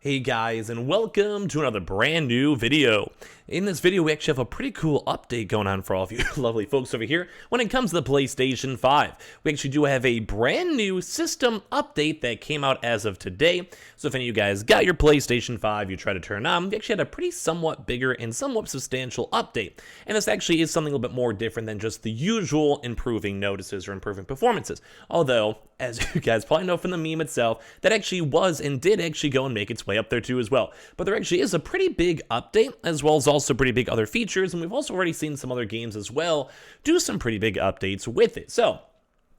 Hey guys, and welcome to another brand new video. In this video, we actually have a pretty cool update going on for all of you lovely folks over here when it comes to the PlayStation 5. We actually do have a brand new system update that came out as of today. So if any of you guys got your PlayStation 5, you try to turn on, we actually had a pretty somewhat bigger and somewhat substantial update. And this actually is something a little bit more different than just the usual improving notices or improving performances. Although, as you guys probably know from the meme itself, that actually was and did actually go and make its way up there too as well. But there actually is a pretty big update, as well as also pretty big other features, and we've also already seen some other games as well do some pretty big updates with it. So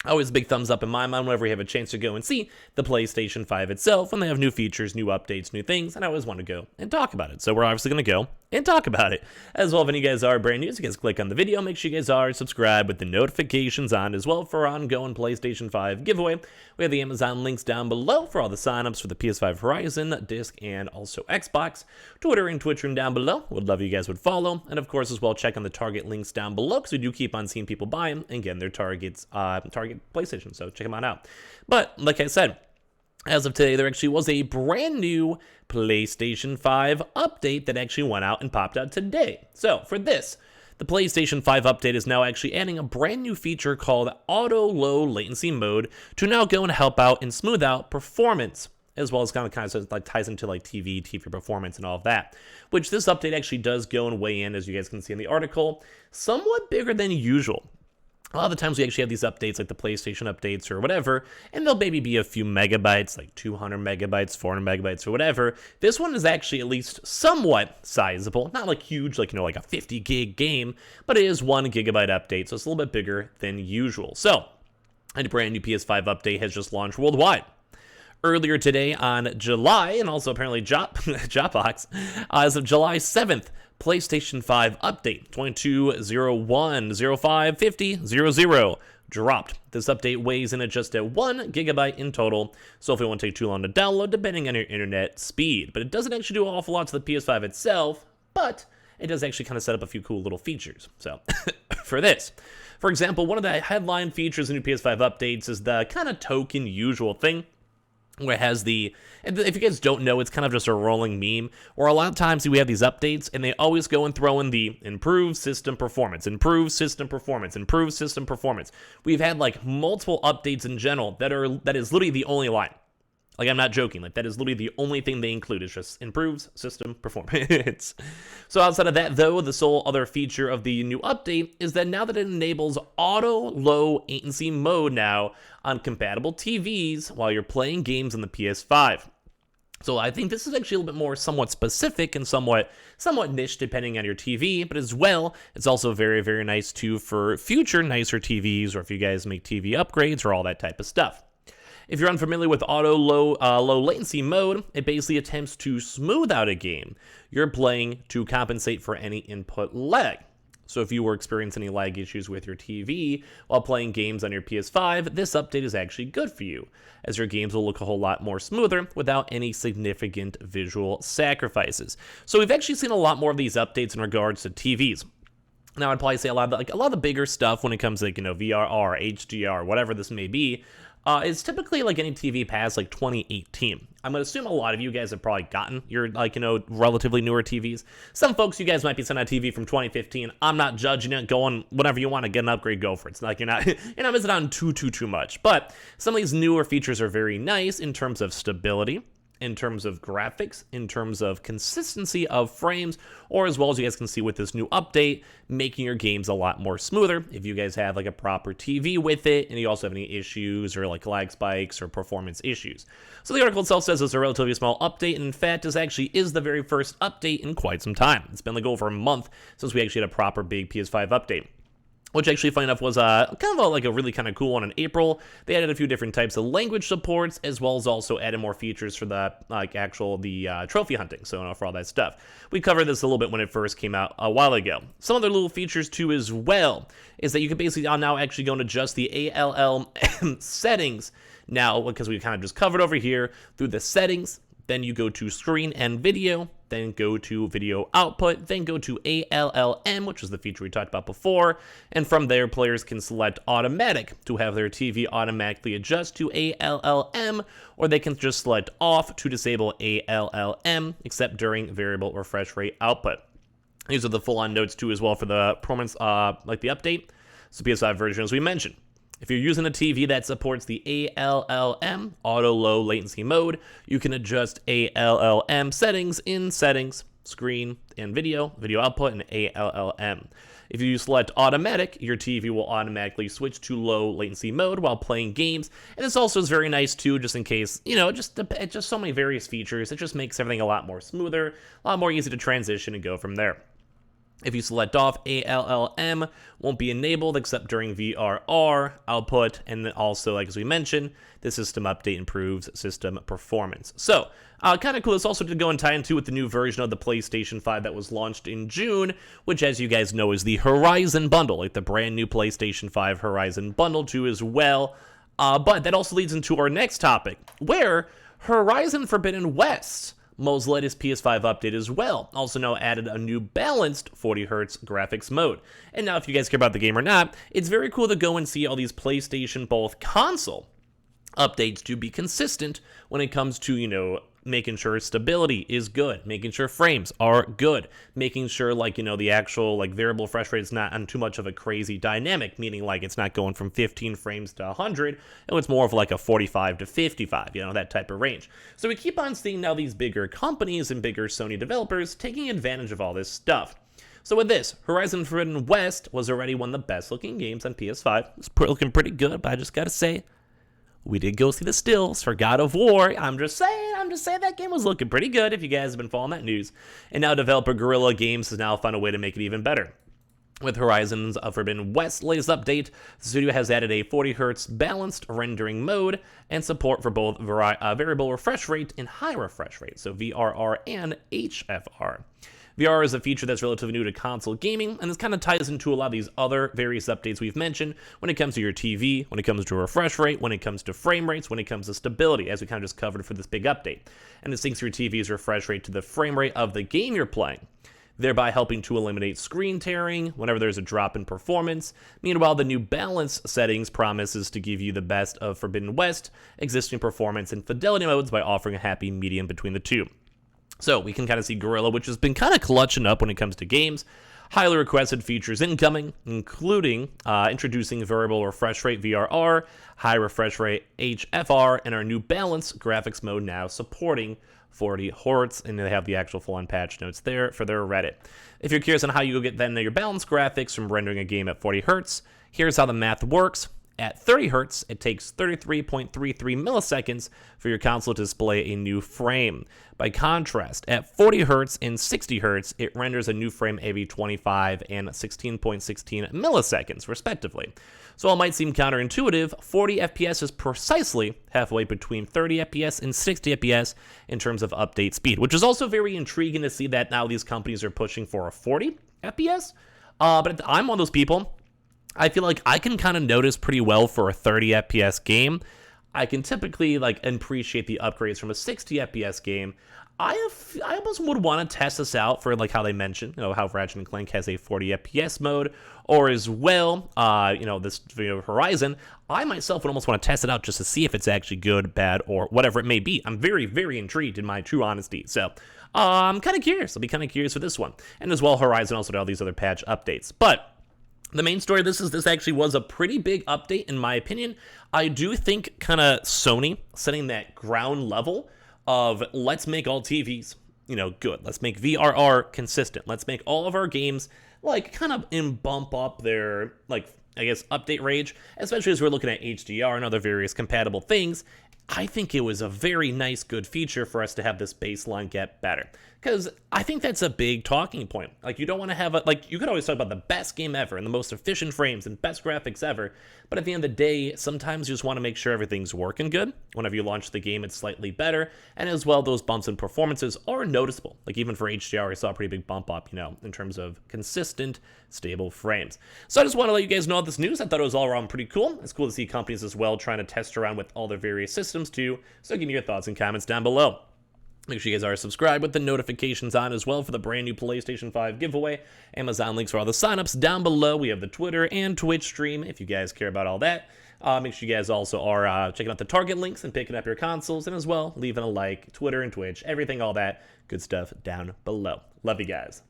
always a big thumbs up in my mind whenever we have a chance to go and see the PlayStation 5 itself when they have new features, new updates, new things, and I always want to go and talk about it. So we're obviously going to go and talk about it. As well, if any of you guys are brand new, so you guys click on the video, make sure you guys are subscribed with the notifications on as well for our ongoing PlayStation 5 giveaway. We have the Amazon links down below for all the signups for the PS5 Horizon, disc, and also Xbox. Twitter and Twitch room down below. Would love you guys would follow. And of course, as well, check on the Target links down below because we do keep on seeing people buy them and getting their Target PlayStation. So check them out. But like I said, as of today, there actually was a brand new PlayStation 5 update that actually went out and popped out today. So for this, the PlayStation 5 update is now actually adding a brand new feature called Auto Low Latency Mode to now go and help out and smooth out performance, as well as kind of like ties into like TV performance and all of that, which this update actually does go and weigh in, as you guys can see in the article, somewhat bigger than usual. A lot of the times we actually have these updates like the PlayStation updates or whatever, and they'll maybe be a few megabytes, like 200 megabytes, 400 megabytes or whatever. This one is actually at least somewhat sizable, not like huge, like, like a 50 gig game, but it is 1 gigabyte update, so it's a little bit bigger than usual. So, a brand new PS5 update has just launched worldwide. Earlier today on July, and also apparently Jopbox, as of July 7th, PlayStation 5 update 22.01.05.50.00 dropped. This update weighs in at just at 1 gigabyte in total, so if it won't take too long to download, depending on your internet speed. But it doesn't actually do an awful lot to the PS5 itself, but it does actually kind of set up a few cool little features. So, for this, for example, one of the headline features in new PS5 updates is the kind of token usual thing, where it has the, if you guys don't know, it's kind of just a rolling meme, where a lot of times we have these updates, and they always go and throw in the improved system performance, improved system performance, improved system performance. We've had like multiple updates in general that is literally the only line. Like, I'm not joking. Like, that is literally the only thing they include is just improves system performance. So outside of that, though, the sole other feature of the new update is that now that it enables auto low latency mode now on compatible TVs while you're playing games on the PS5. So I think this is actually a little bit more somewhat specific and somewhat niche depending on your TV, but as well, it's also very, very nice too for future nicer TVs or if you guys make TV upgrades or all that type of stuff. If you're unfamiliar with auto low latency mode, it basically attempts to smooth out a game you're playing to compensate for any input lag. So if you were experiencing any lag issues with your TV while playing games on your PS5, this update is actually good for you, as your games will look a whole lot more smoother without any significant visual sacrifices. So we've actually seen a lot more of these updates in regards to TVs. Now, I'd probably say a lot of the bigger stuff when it comes to VRR, HDR, whatever this may be, is typically like any TV past like 2018. I'm gonna assume a lot of you guys have probably gotten your relatively newer TVs. Some folks, you guys might be sending a TV from 2015. I'm not judging it. Going whenever you want to get an upgrade, go for it. It's like you're not missing on too much. But some of these newer features are very nice in terms of stability, in terms of graphics, in terms of consistency of frames, or as well as you guys can see with this new update, making your games a lot more smoother if you guys have like a proper TV with it, and you also have any issues or like lag spikes or performance issues. So the article itself says it's a relatively small update, and in fact, this actually is the very first update in quite some time. It's been like over a month since we actually had a proper big PS5 update, which actually, funny enough, was kind of a really kind of cool one in April. They added a few different types of language supports, as well as also added more features for the trophy hunting, so for all that stuff. We covered this a little bit when it first came out a while ago. Some other little features too as well is that you can basically now actually go and adjust the ALL settings now, because we kind of just covered over here through the settings, then you go to screen and video, then go to video output, then go to ALLM, which is the feature we talked about before, and from there, players can select automatic to have their TV automatically adjust to ALLM, or they can just select off to disable ALLM, except during variable refresh rate output. These are the full-on notes too as well for the performance, like the update. So PS5 version, as we mentioned. If you're using a TV that supports the ALLM, auto low latency mode, you can adjust ALLM settings in settings, screen and video output, and ALLM. If you select automatic, your TV will automatically switch to low latency mode while playing games. And this also is very nice too, just in case, it's just so many various features. It just makes everything a lot more smoother, a lot more easy to transition and go from there. If you select off, ALLM won't be enabled except during VRR output, and then also, like as we mentioned, the system update improves system performance. So, kind of cool. It's also to go and tie into with the new version of the PlayStation 5 that was launched in June, which, as you guys know, is the Horizon bundle, like the brand new PlayStation 5 Horizon bundle too as well. But that also leads into our next topic, where Horizon Forbidden West, Mo's latest PS5 update as well, also now added a new balanced 40Hz graphics mode. And now if you guys care about the game or not, it's very cool to go and see all these PlayStation, both console updates to be consistent when it comes to, making sure stability is good, making sure frames are good, making sure the actual variable refresh rate is not on too much of a crazy dynamic, meaning it's not going from 15 frames to 100, and it's more of a 45 to 55, that type of range. So we keep on seeing now these bigger companies and bigger Sony developers taking advantage of all this stuff. So with this, Horizon Forbidden West was already one of the best looking games on PS5. It's looking pretty good, but I just gotta say, we did go see the stills for God of War. I'm just saying that game was looking pretty good if you guys have been following that news. And now developer Guerrilla Games has now found a way to make it even better. With Horizon's Forbidden West latest update, the studio has added a 40Hz balanced rendering mode and support for both variable refresh rate and high refresh rate, so VRR and HFR. VR is a feature that's relatively new to console gaming, and this kind of ties into a lot of these other various updates we've mentioned when it comes to your TV, when it comes to refresh rate, when it comes to frame rates, when it comes to stability, as we kind of just covered for this big update. And it syncs your TV's refresh rate to the frame rate of the game you're playing, thereby helping to eliminate screen tearing whenever there's a drop in performance. Meanwhile, the new balance settings promises to give you the best of Forbidden West existing performance and fidelity modes by offering a happy medium between the two. So we can kind of see Guerrilla, which has been kind of clutching up when it comes to games. Highly requested features incoming, including introducing variable refresh rate VRR, high refresh rate HFR, and our new balance graphics mode now supporting 40Hz, and they have the actual full-on patch notes there for their Reddit. If you're curious on how you go get then your balance graphics from rendering a game at 40Hz, here's how the math works. At 30 Hz, it takes 33.33 milliseconds for your console to display a new frame. By contrast, at 40 Hz and 60 Hz, it renders a new frame every 25 and 16.16 milliseconds, respectively. So while it might seem counterintuitive, 40 FPS is precisely halfway between 30 FPS and 60 FPS in terms of update speed, which is also very intriguing to see that now these companies are pushing for a 40 FPS. But I'm one of those people. I feel like I can kind of notice pretty well for a 30 FPS game. I can typically appreciate the upgrades from a 60 FPS game. I almost would want to test this out for how they mentioned, how Ratchet & Clank has a 40 FPS mode, or as well, this Horizon. I myself would almost want to test it out just to see if it's actually good, bad, or whatever it may be. I'm very, very intrigued in my true honesty. So I'm kind of curious. I'll be kind of curious for this one. And as well, Horizon also did all these other patch updates. But the main story of this actually was a pretty big update in my opinion. I do think kind of Sony setting that ground level of let's make all TVs, good. Let's make VRR consistent. Let's make all of our games kind of bump up their update range, especially as we're looking at HDR and other various compatible things. I think it was a very nice, good feature for us to have this baseline get better. Because I think that's a big talking point. You don't want to have you could always talk about the best game ever and the most efficient frames and best graphics ever. But at the end of the day, sometimes you just want to make sure everything's working good. Whenever you launch the game, it's slightly better. And as well, those bumps in performances are noticeable. Even for HDR, I saw a pretty big bump up, in terms of consistent, stable frames. So I just want to let you guys know this news. I thought it was all around pretty cool. It's cool to see companies as well trying to test around with all their various systems too. So give me your thoughts and comments down below. Make sure you guys are subscribed with the notifications on as well for the brand new PlayStation 5 giveaway. Amazon links for all the signups down below. We have the Twitter and Twitch stream if you guys care about all that. Make sure you guys also are checking out the Target links and picking up your consoles, and as well leaving a like, Twitter and Twitch, everything, all that good stuff down below. Love you guys.